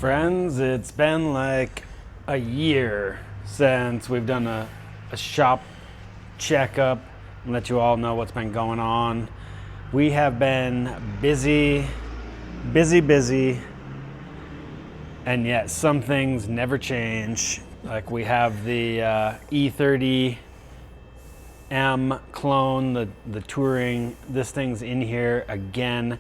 friends. It's been like a year since we've done a shop checkup and let you all know what's been going on. We have been busy, and yet some things never change. Like we have the E30 M clone, the Touring. This thing's in here again.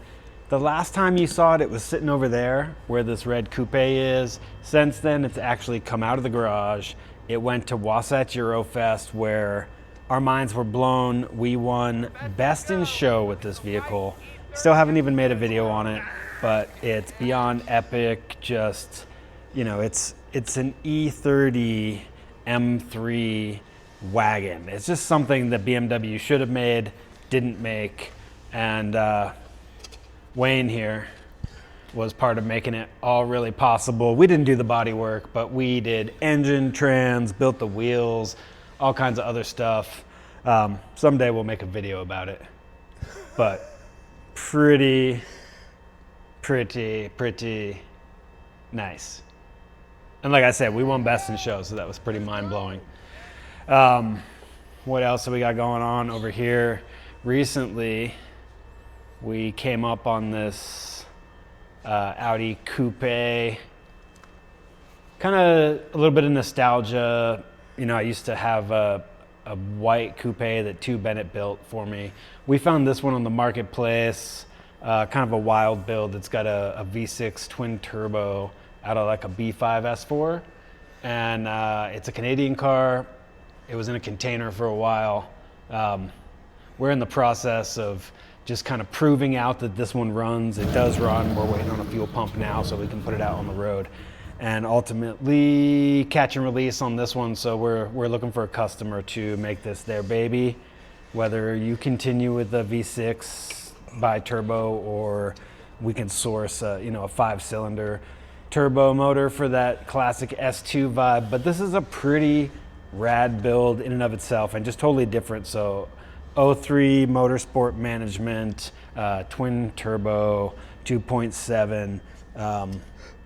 The last time you saw it, it was sitting over there where this red coupe is. Since then, it's actually come out of the garage. It went to Wasatch Eurofest where our minds were blown. We won Best in Show with this vehicle. Still haven't even made a video on it, but it's beyond epic. Just, you know, it's an E30 M3 wagon. It's just something that BMW should have made, didn't make, and Wayne here was part of making it all really possible. We didn't do the body work, but we did engine, trans, built the wheels, all kinds of other stuff. Someday we'll make a video about it, but pretty nice. And like I said, we won Best in Show, so that was pretty mind-blowing. What else have we got going on over here? Recently, we came up on this Audi coupe, kind of a little bit of nostalgia. You know, I used to have a white coupe that Bennett built for me. We found this one on the marketplace, kind of a wild build. It's got a V6 twin turbo out of like a B5 S4, and it's a Canadian car. It was in a container for a while. We're in the process of just kind of proving out that this one runs. It does run. We're waiting on a fuel pump now so we can put it out on the road and ultimately catch and release on this one. So we're looking for a customer to make this their baby, whether you continue with the V6 bi-turbo or we can source a 5-cylinder turbo motor for that classic S2 vibe. But this is a pretty rad build in and of itself and just totally different. So 03 motorsport management, twin turbo, 2.7,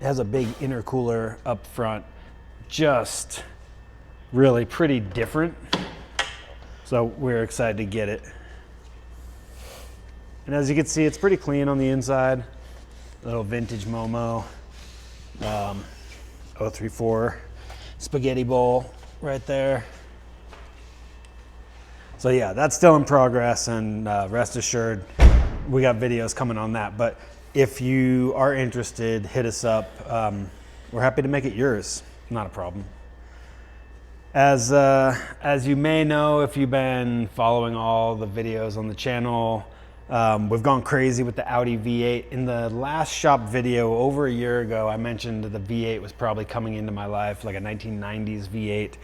has a big intercooler up front, just really pretty different. So we're excited to get it. And as you can see, it's pretty clean on the inside. Little vintage Momo, 034 spaghetti bowl right there. So yeah, that's still in progress, and rest assured, we got videos coming on that. But if you are interested, hit us up. We're happy to make it yours. Not a problem. As you may know, if you've been following all the videos on the channel, we've gone crazy with the Audi V8. In the last shop video over a year ago, I mentioned that the V8 was probably coming into my life, like a 1990s V8.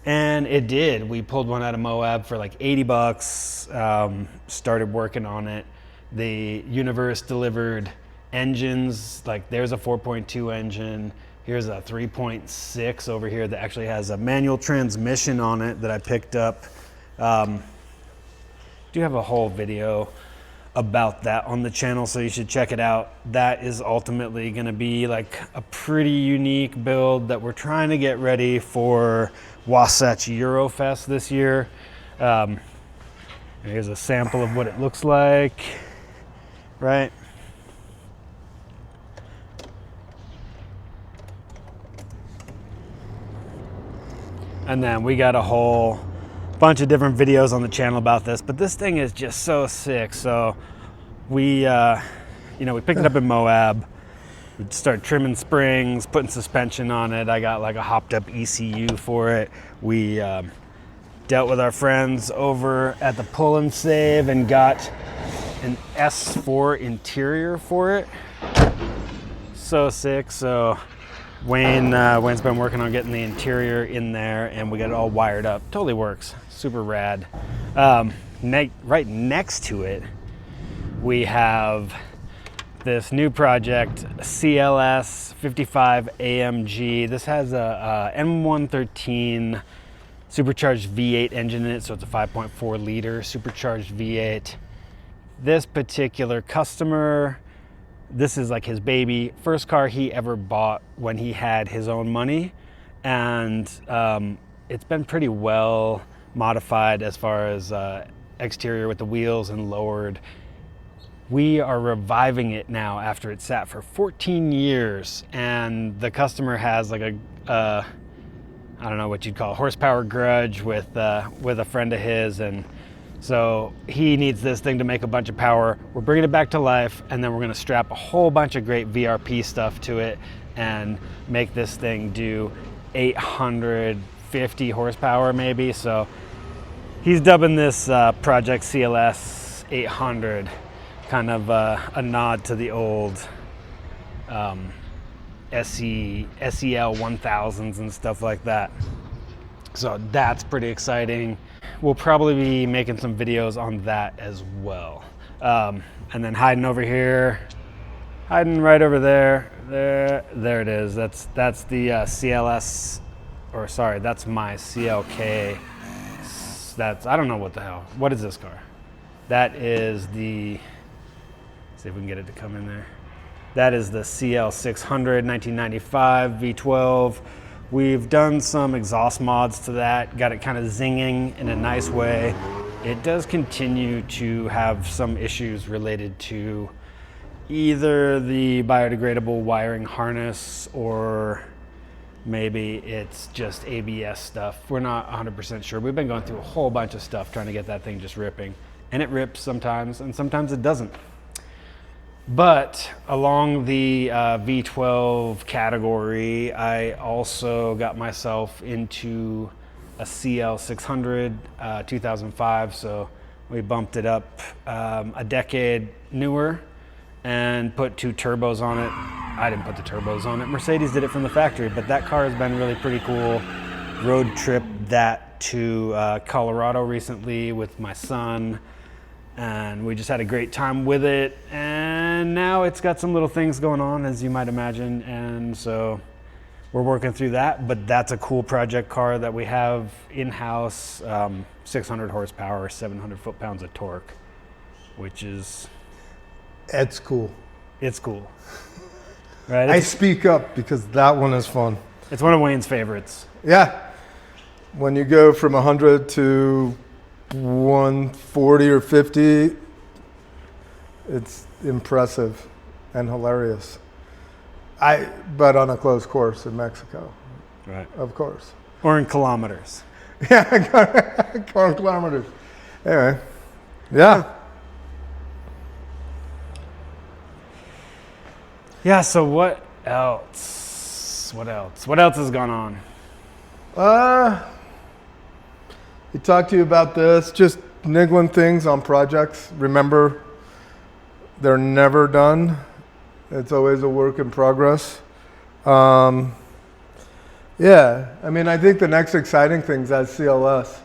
And it did. We pulled one out of Moab for like 80 bucks, started working on it. The universe delivered engines, like there's a 4.2 engine. Here's a 3.6 over here that actually has a manual transmission on it that I picked up. Do have a whole video about that on the channel, so you should check it out. That is ultimately gonna be like a pretty unique build that we're trying to get ready for Wasatch Eurofest this year. Here's a sample of what it looks like, right? And then we got a whole bunch of different videos on the channel about this, but this thing is just so sick. So we, we picked it up in Moab. We started trimming springs, putting suspension on it. I got like a hopped up ECU for it. We dealt with our friends over at the Pull and Save and got an S4 interior for it. So sick. So Wayne's been working on getting the interior in there, and we got it all wired up. Totally works. Super rad. Right next to it, we have this new project, CLS55 AMG. This has a M113 supercharged V8 engine in it, so it's a 5.4 liter supercharged V8. This particular customer This is like his baby, first car he ever bought when he had his own money, and it's been pretty well modified as far as exterior with the wheels and lowered. We are reviving it now after it sat for 14 years, and the customer has like a I don't know what you'd call a horsepower grudge with a friend of his, and so he needs this thing to make a bunch of power. We're bringing it back to life, and then we're going to strap a whole bunch of great VRP stuff to it and make this thing do 850 horsepower maybe. So he's dubbing this project CLS800, kind of a nod to the old SEL 1000s and stuff like that. So that's pretty exciting. We'll probably be making some videos on that as well. And then hiding over here, hiding right over there, there it is. That's the CLS, or sorry, that's my CLK. I don't know what the hell. What is this car? That is the, see if we can get it to come in there. That is the CL600 1995 V12. We've done some exhaust mods to that, got it kind of zinging in a nice way. It does continue to have some issues related to either the biodegradable wiring harness or maybe it's just ABS stuff. We're not 100% sure. We've been going through a whole bunch of stuff trying to get that thing just ripping. And it rips sometimes, and sometimes it doesn't. But along the V12 category, I also got myself into a CL600 2005, so we bumped it up a decade newer and put 2 turbos on it. I didn't put the turbos on it. Mercedes did it from the factory, but that car has been really pretty cool. Road trip that to Colorado recently with my son, and we just had a great time with it. And now it's got some little things going on, as you might imagine, and so we're working through that. But that's a cool project car that we have in-house, 600 horsepower, 700 foot-pounds of torque, which is... It's cool. It's cool. Right? I speak up because that one is fun. It's one of Wayne's favorites. Yeah. When you go from 100 to 140 or 50, it's impressive and hilarious. But on a closed course in Mexico. Right. Of course. Or in kilometers. Yeah, kilometers. Anyway, yeah. Yeah, so what else? What else has gone on? He talked to you about this, just niggling things on projects. Remember, they're never done. It's always a work in progress. Yeah, I mean, I think the next exciting thing is that CLS.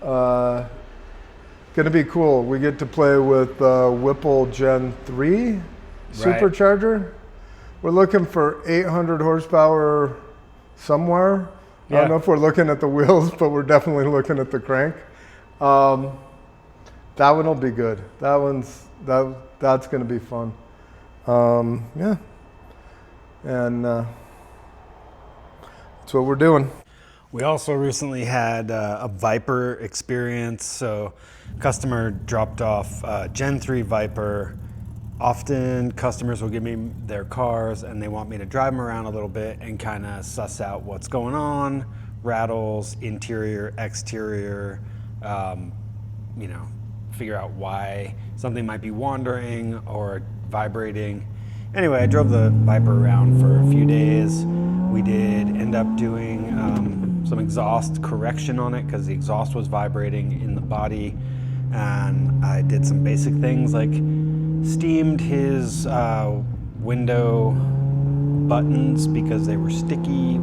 Gonna be cool. We get to play with Whipple Gen 3 supercharger. We're looking for 800 horsepower somewhere. Yeah. I don't know if we're looking at the wheels, but we're definitely looking at the crank. That one will be good. That's going to be fun. Yeah, and that's what we're doing. We also recently had a Viper experience. So, customer dropped off Gen 3 Viper. Often customers will give me their cars and they want me to drive them around a little bit and kind of suss out what's going on, rattles, interior, exterior, figure out why something might be wandering or vibrating. Anyway, I drove the Viper around for a few days. We did end up doing some exhaust correction on it because the exhaust was vibrating in the body. And I did some basic things like steamed his window buttons because they were sticky.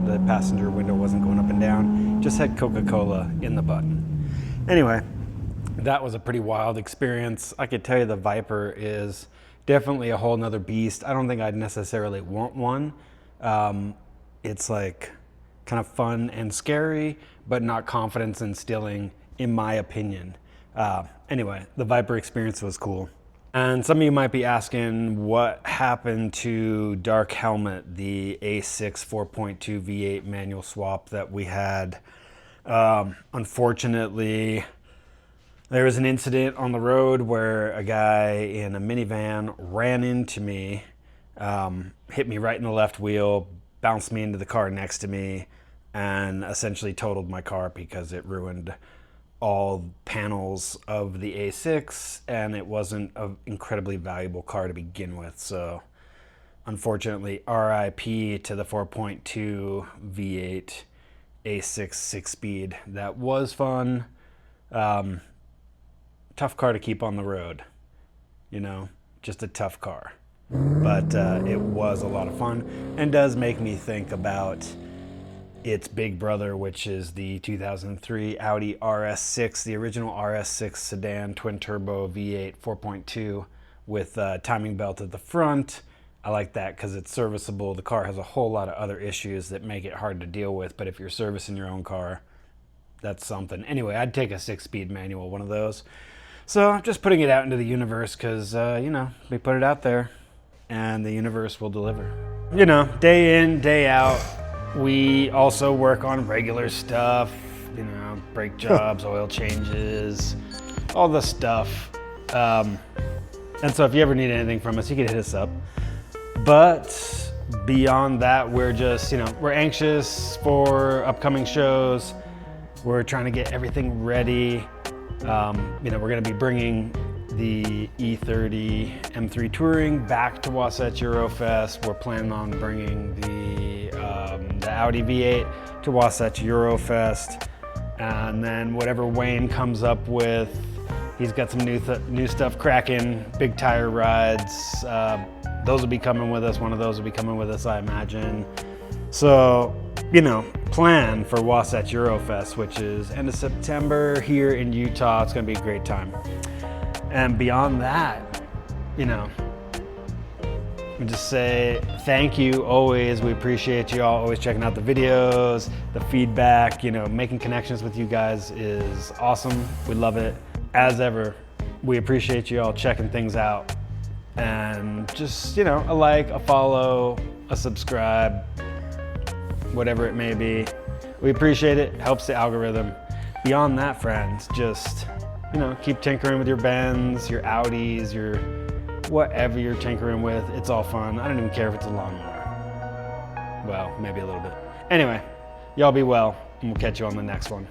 The passenger window wasn't going up and down, just had Coca-Cola in the button. Anyway, that was a pretty wild experience. I could tell you the Viper is definitely a whole nother beast. I don't think I'd necessarily want one. It's like kind of fun and scary, but not confidence instilling, in my opinion. Anyway, the Viper experience was cool. And some of you might be asking what happened to Dark Helmet, the A6 4.2 V8 manual swap that we had. Unfortunately, there was an incident on the road where a guy in a minivan ran into me, hit me right in the left wheel, bounced me into the car next to me, and essentially totaled my car because it ruined all panels of the A6, and it wasn't an incredibly valuable car to begin with. So unfortunately, RIP to the 4.2 V8 A6 6-speed. That was fun. Tough car to keep on the road, you know, just a tough car. But it was a lot of fun and does make me think about its big brother, which is the 2003 Audi RS6, the original RS6 sedan twin turbo V8 4.2 with a timing belt at the front. I like that because it's serviceable. The car has a whole lot of other issues that make it hard to deal with, but if you're servicing your own car, that's something. Anyway, I'd take a 6-speed manual, one of those. So I'm just putting it out into the universe because, you know, we put it out there and the universe will deliver. You know, day in, day out. We also work on regular stuff, you know, brake jobs, oil changes, all the stuff. And so if you ever need anything from us, you can hit us up. But beyond that, we're just, you know, we're anxious for upcoming shows. We're trying to get everything ready. You know, we're going to be bringing the E30 M3 Touring back to Wasatch Eurofest. We're planning on bringing the Audi V8 to Wasatch Eurofest, and then whatever Wayne comes up with, he's got some new stuff cracking, big tire rides. Those will be coming with us. One of those will be coming with us, I imagine. So, you know, plan for Wasatch Eurofest, which is end of September here in Utah. It's going to be a great time. And beyond that, you know, we just say thank you always. We appreciate you all always checking out the videos, the feedback. You know, making connections with you guys is awesome. We love it. As ever, we appreciate you all checking things out. And just, you know, a like, a follow, a subscribe, whatever it may be. We appreciate it. Helps the algorithm. Beyond that, friends, just, you know, keep tinkering with your BENZ, your Audis, your whatever you're tinkering with. It's all fun. I don't even care if it's a lawnmower. Well, maybe a little bit. Anyway, y'all be well, and we'll catch you on the next one.